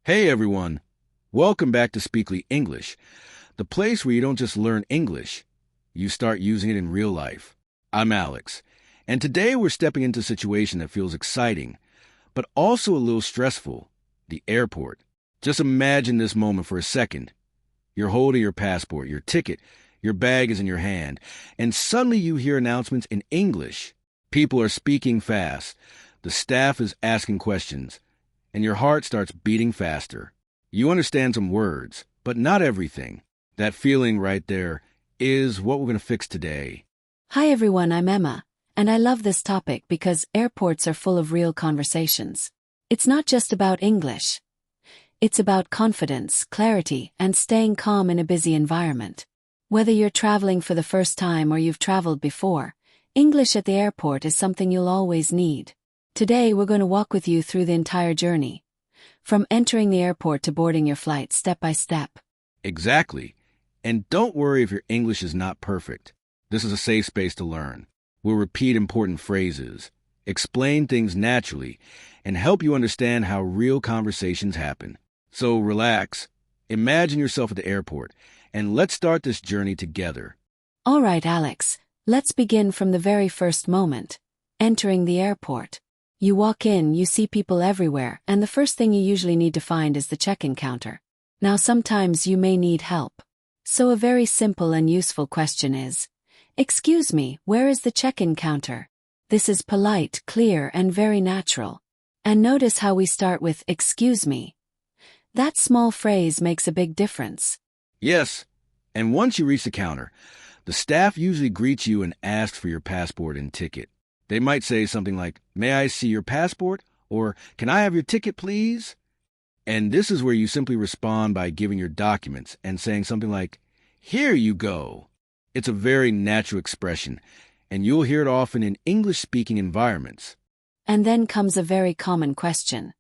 Hey everyone, welcome back to Speakly English, the place where you don't just learn English, you start using it in real life. I'm Alex, and today we're stepping into a situation that feels exciting, but also a little stressful, the airport. Just imagine this moment for a second. You're holding your passport, your ticket, your bag is in your hand, and suddenly you hear announcements in English. People are speaking fast, the staff is asking questions, and your heart starts beating faster. You understand some words, but not everything. That feeling right there is what we're going to fix today. Hi everyone, I'm Emma, and I love this topic because airports are full of real conversations. It's not just about English. It's about confidence, clarity, and staying calm in a busy environment. Whether you're traveling for the first time or you've traveled before, English at the airport is something you'll always need. Today we're going to walk with you through the entire journey, from entering the airport to boarding your flight step by step. Exactly. And don't worry if your English is not perfect. This is a safe space to learn. We'll repeat important phrases, explain things naturally, and help you understand how real conversations happen. So relax, imagine yourself at the airport, and let's start this journey together. All right, Alex, let's begin from the very first moment, entering the airport. You walk in, you see people everywhere, and the first thing you usually need to find is the check-in counter. Now sometimes you may need help. So a very simple and useful question is, "Excuse me, where is the check-in counter?" This is polite, clear, and very natural. And notice how we start with "excuse me." That small phrase makes a big difference. Yes, and once you reach the counter, the staff usually greets you and asks for your passport and ticket. They might say something like, "May I see your passport?" or "Can I have your ticket, please?" And this is where you simply respond by giving your documents and saying something like, "Here you go." It's a very natural expression, and you'll hear it often in English-speaking environments. And then comes a very common question.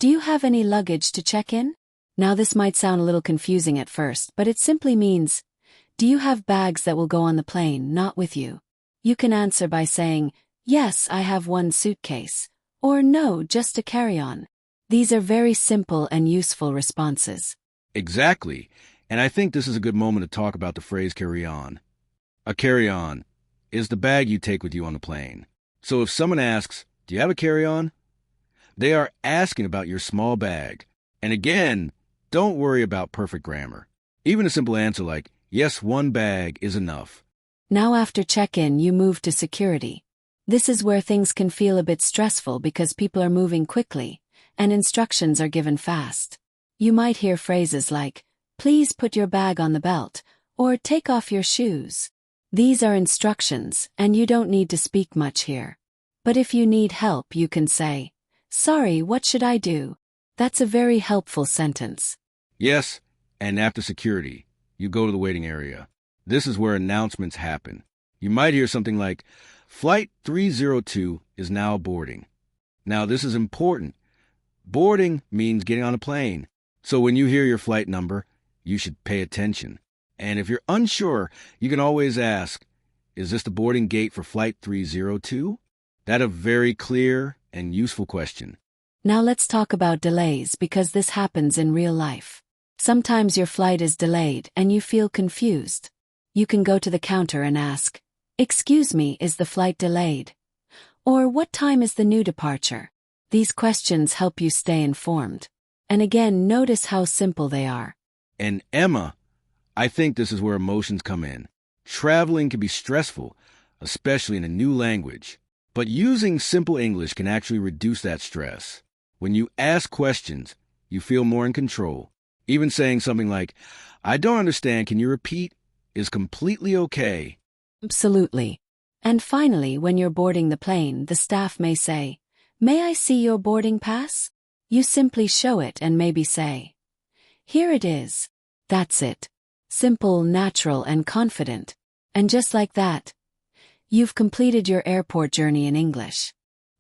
Do you have any luggage to check in? Now this might sound a little confusing at first, but it simply means, do you have bags that will go on the plane, not with you? You can answer by saying, "Yes, I have one suitcase," or "No, just a carry-on." These are very simple and useful responses. Exactly, and I think this is a good moment to talk about the phrase carry-on. A carry-on is the bag you take with you on the plane. So if someone asks, "Do you have a carry-on?" they are asking about your small bag. And again, don't worry about perfect grammar. Even a simple answer like, "Yes, one bag" is enough. Now after check-in, you move to security. This is where things can feel a bit stressful because people are moving quickly, and instructions are given fast. You might hear phrases like, "Please put your bag on the belt," or "Take off your shoes." These are instructions, and you don't need to speak much here. But if you need help, you can say, "Sorry, what should I do?" That's a very helpful sentence. Yes, and after security, you go to the waiting area. This is where announcements happen. You might hear something like, "Flight 302 is now boarding." Now this is important. Boarding means getting on a plane. So when you hear your flight number, you should pay attention. And if you're unsure, you can always ask, "Is this the boarding gate for Flight 302? That's a very clear and useful question. Now let's talk about delays because this happens in real life. Sometimes your flight is delayed and you feel confused. You can go to the counter and ask, "Excuse me, is the flight delayed?" Or "What time is the new departure?" These questions help you stay informed. And again, notice how simple they are. And Emma, I think this is where emotions come in. Traveling can be stressful, especially in a new language. But using simple English can actually reduce that stress. When you ask questions, you feel more in control. Even saying something like, "I don't understand, can you repeat?" is completely okay. Absolutely. And finally, when you're boarding the plane, the staff may say, "May I see your boarding pass?" You simply show it and maybe say, "Here it is." That's it. Simple, natural, and confident. And just like that, you've completed your airport journey in English.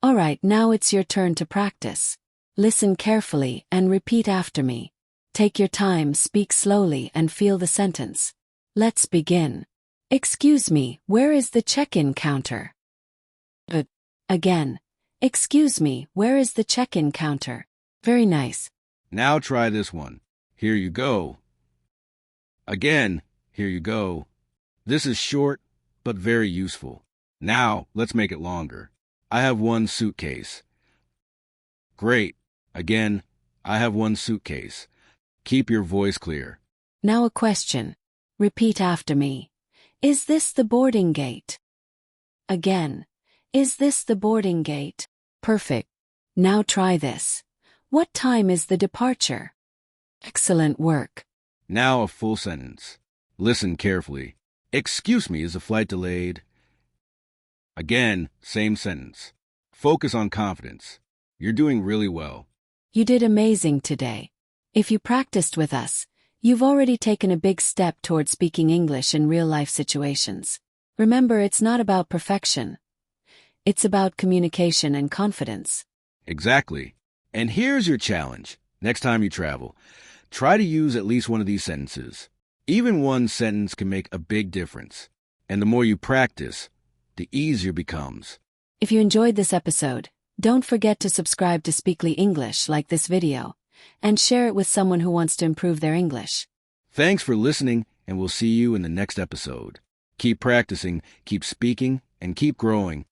All right, now it's your turn to practice. Listen carefully and repeat after me. Take your time, speak slowly, and feel the sentence. Let's begin. "Excuse me, where is the check-in counter?" Again. "Excuse me, where is the check-in counter?" Very nice. Now try this one. Here you go. Again, here you go. This is short, but very useful. Now, let's make it longer. I have one suitcase. Great. Again, I have one suitcase. Keep your voice clear. Now a question. Repeat after me. Is this the boarding gate? Again. Is this the boarding gate? Perfect. Now try this. What time is the departure? Excellent work. Now a full sentence. Listen carefully. Excuse me, is the flight delayed? Again, same sentence. Focus on confidence. You're doing really well. You did amazing today. If you practiced with us, you've already taken a big step toward speaking English in real-life situations. Remember, it's not about perfection. It's about communication and confidence. Exactly. And here's your challenge. Next time you travel, try to use at least one of these sentences. Even one sentence can make a big difference. And the more you practice, the easier it becomes. If you enjoyed this episode, don't forget to subscribe to Speakly English, like this video, and share it with someone who wants to improve their English. Thanks for listening, and we'll see you in the next episode. Keep practicing, keep speaking, and keep growing.